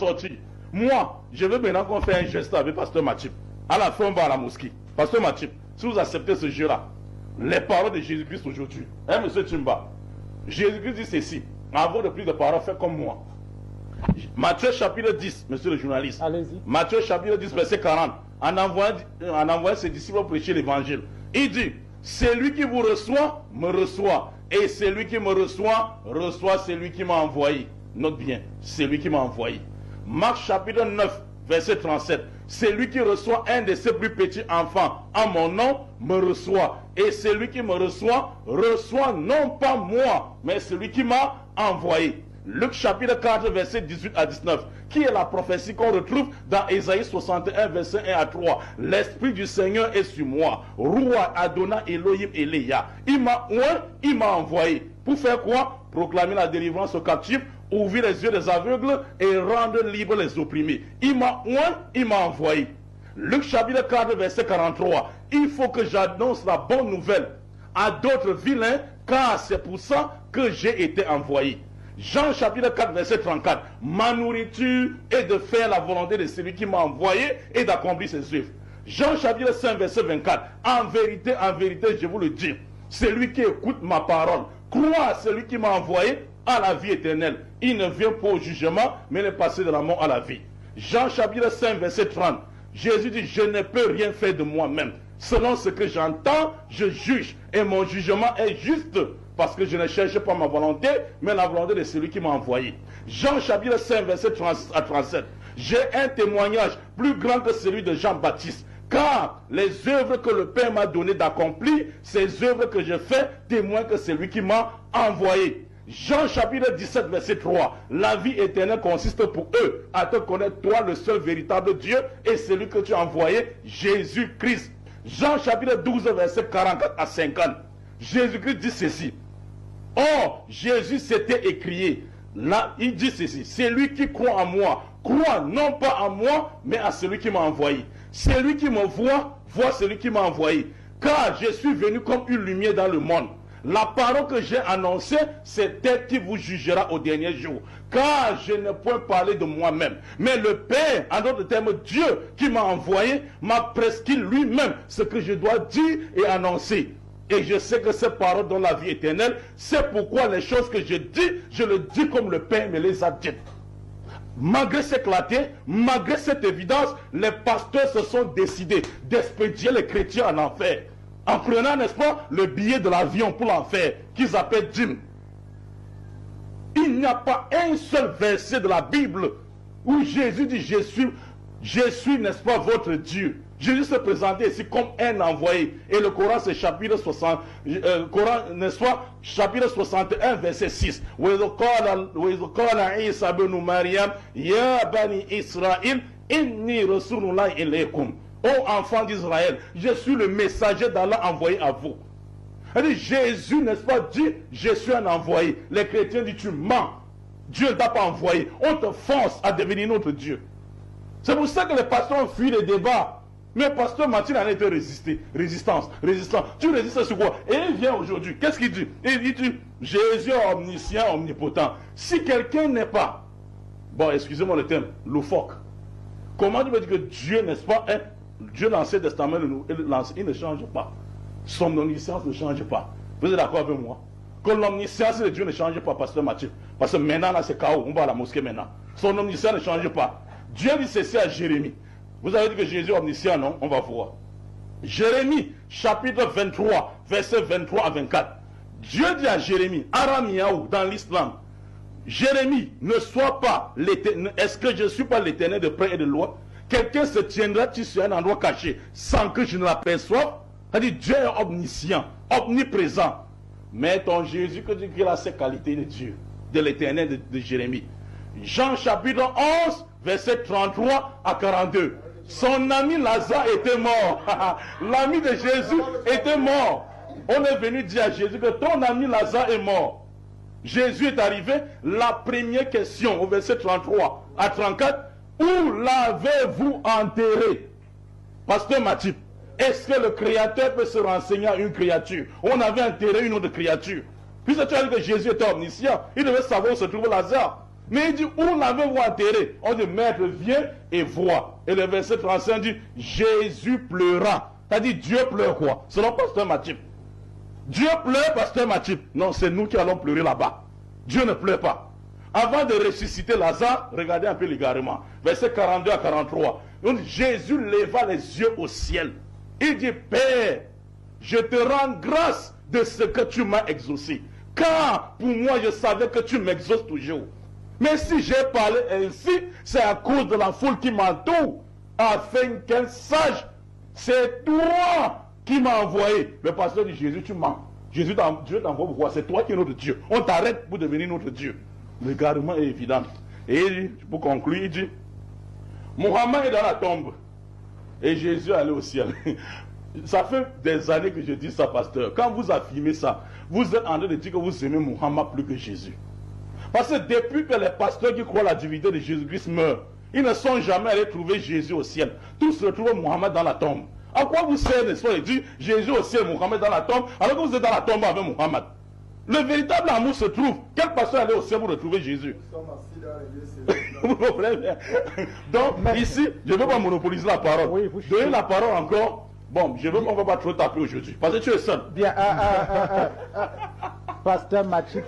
sorti. Moi, je veux maintenant qu'on fasse un geste avec Pasteur Mathieu. À la fin, on va à la mosquée. Pasteur Mathieu, si vous acceptez ce jeu-là, les paroles de Jésus-Christ aujourd'hui, hein, monsieur Timba, Jésus-Christ dit ceci, avant de plus de paroles, faites comme moi. Matthieu chapitre 10, monsieur le journaliste. Allez-y. Matthieu chapitre 10, verset 40. En envoyant ses disciples prêcher l'évangile, il dit, celui qui vous reçoit, me reçoit. Et celui qui me reçoit, reçoit celui qui m'a envoyé. Note bien, celui qui m'a envoyé. Marc chapitre 9, verset 37. Celui qui reçoit un de ses plus petits enfants en mon nom, me reçoit. Et celui qui me reçoit, reçoit non pas moi, mais celui qui m'a envoyé. Luc chapitre 4, verset 18 à 19, qui est la prophétie qu'on retrouve dans Ésaïe 61, verset 1 à 3. L'Esprit du Seigneur est sur moi. Roi Adonai Elohim Eléa. Il m'a envoyé. Pour faire quoi? Proclamer la délivrance aux captifs, ouvrir les yeux des aveugles et rendre libres les opprimés. Il m'a envoyé. Luc chapitre 4, verset 43. Il faut que j'annonce la bonne nouvelle à d'autres vilains, car c'est pour ça que j'ai été envoyé. Jean chapitre 4, verset 34. Ma nourriture est de faire la volonté de celui qui m'a envoyé et d'accomplir ses œuvres. Jean chapitre 5, verset 24. En vérité, je vous le dis, celui qui écoute ma parole, croit à celui qui m'a envoyé, à la vie éternelle. Il ne vient pas au jugement, mais il est passé de la mort à la vie. Jean chapitre 5, verset 30. Jésus dit, je ne peux rien faire de moi-même. Selon ce que j'entends, je juge. Et mon jugement est juste. Parce que je ne cherche pas ma volonté, mais la volonté de celui qui m'a envoyé. Jean chapitre 5, verset 36 à 37. J'ai un témoignage plus grand que celui de Jean-Baptiste. Car les œuvres que le Père m'a donné d'accomplir, ces œuvres que je fais, témoignent que c'est lui qui m'a envoyé. Jean chapitre 17, verset 3. La vie éternelle consiste pour eux à te connaître, toi, le seul véritable Dieu, et celui que tu as envoyé, Jésus-Christ. Jean chapitre 12, verset 44 à 50. Jésus-Christ dit ceci. Or, Jésus s'était écrié. Là, il dit ceci. Celui qui croit en moi, croit non pas en moi, mais à celui qui m'a envoyé. Celui qui me voit, voit celui qui m'a envoyé. Car je suis venu comme une lumière dans le monde. La parole que j'ai annoncée, c'est elle qui vous jugera au dernier jour. Car je ne peux parler de moi-même. Mais le Père, en d'autres termes, Dieu qui m'a envoyé, m'a prescrit lui-même ce que je dois dire et annoncer. Et je sais que ces paroles donnent la vie éternelle. C'est pourquoi les choses que je dis, je le dis comme le Père me les a dites. Malgré cette clarté, malgré cette évidence, les pasteurs se sont décidés d'expédier les chrétiens en enfer. En prenant, n'est-ce pas, le billet de l'avion pour l'enfer, qu'ils appellent Jim. Il n'y a pas un seul verset de la Bible où Jésus dit, je suis, n'est-ce pas, votre Dieu. Jésus se présentait ici comme un envoyé. Et le Coran, c'est chapitre 60, Coran, n'est-ce pas, chapitre 61, verset 6. Ô enfants d'Israël, je suis le messager d'Allah envoyé à vous. Jésus, n'est-ce pas, dit, je suis un envoyé. Les chrétiens disent, tu mens. Dieu ne t'a pas envoyé. On te force à devenir notre Dieu. C'est pour ça que les pasteurs ont fui les débats. Mais pasteur Mathieu en a été résistant. Tu résistes sur quoi? Et il vient aujourd'hui. Qu'est-ce qu'il dit? Il dit, Jésus est omniscient, omnipotent. Si quelqu'un n'est pas, bon, excusez-moi le terme, loufoque. Comment tu peux dire que Dieu, n'est-ce pas, hein? Dieu, l'Ancien Testament, il ne change pas. Son omniscience ne change pas. Vous êtes d'accord avec moi? Que l'omniscience de Dieu ne change pas, pasteur Mathieu. Parce que maintenant, là, c'est chaos. On va à la mosquée maintenant. Son omniscience ne change pas. Dieu dit ceci à Jérémie. Vous avez dit que Jésus est omniscient, non? On va voir. Jérémie, chapitre 23, verset 23 à 24. Dieu dit à Jérémie, Aramiaou, dans l'islam, Jérémie, ne sois pas l'éternel. Est-ce que je ne suis pas l'éternel de près et de loin? Quelqu'un se tiendra-t-il sur un endroit caché sans que je ne l'aperçoive? C'est-à-dire, Dieu est omniscient, omniprésent. Mais ton Jésus, que Dieu qu'il a ces qualités de Dieu, de l'éternel de Jérémie. Jean chapitre 11, verset 33 à 42. Son ami Lazare était mort. L'ami de Jésus était mort. On est venu dire à Jésus que ton ami Lazare est mort. Jésus est arrivé. La première question au verset 33 à 34. Où l'avez-vous enterré? Pasteur Mathieu, est-ce que le Créateur peut se renseigner à une créature? On avait enterré une autre créature. Puisque tu as dit que Jésus était omniscient, il devait savoir où se trouve Lazare. Mais il dit, où l'avez-vous enterré? On dit, maître, viens et vois. Et le verset 35 dit, Jésus pleura. C'est-à-dire, Dieu pleure quoi? Selon pasteur Mathieu. Dieu pleure, pasteur Mathieu. Non, c'est nous qui allons pleurer là-bas. Dieu ne pleure pas. Avant de ressusciter Lazare, regardez un peu l'égarement. Verset 42 à 43. Donc, Jésus leva les yeux au ciel. Il dit, Père, je te rends grâce de ce que tu m'as exaucé. Car pour moi, je savais que tu m'exauces toujours. Mais si j'ai parlé ainsi, c'est à cause de la foule qui m'entoure, afin qu'elle sache, c'est toi qui m'as envoyé. Le pasteur dit, Jésus, tu mens. Dieu t'envoie pourquoi? C'est toi qui es notre Dieu. On t'arrête pour devenir notre Dieu. Le garement est évident. Et pour conclure, il dit, Mohammed est dans la tombe. Et Jésus est allé au ciel. Ça fait des années que je dis ça, pasteur. Quand vous affirmez ça, vous êtes en train de dire que vous aimez Mohammed plus que Jésus. Parce que depuis que les pasteurs qui croient à la divinité de Jésus-Christ meurent, ils ne sont jamais allés trouver Jésus au ciel. Tous retrouvent Mohammed dans la tombe. À quoi vous sert de dire Jésus au ciel, Mohammed dans la tombe, alors que vous êtes dans la tombe avec Mohammed? Le véritable amour se trouve. Quel pasteur allait au ciel pour retrouver Jésus? Vous comprenez? Donc, ici, je ne veux pas monopoliser la parole. Oui, donner la parole encore. Bon, je veux qu'on ne va pas trop taper aujourd'hui. Parce que tu es seul. Bien, Pasteur Mathieu,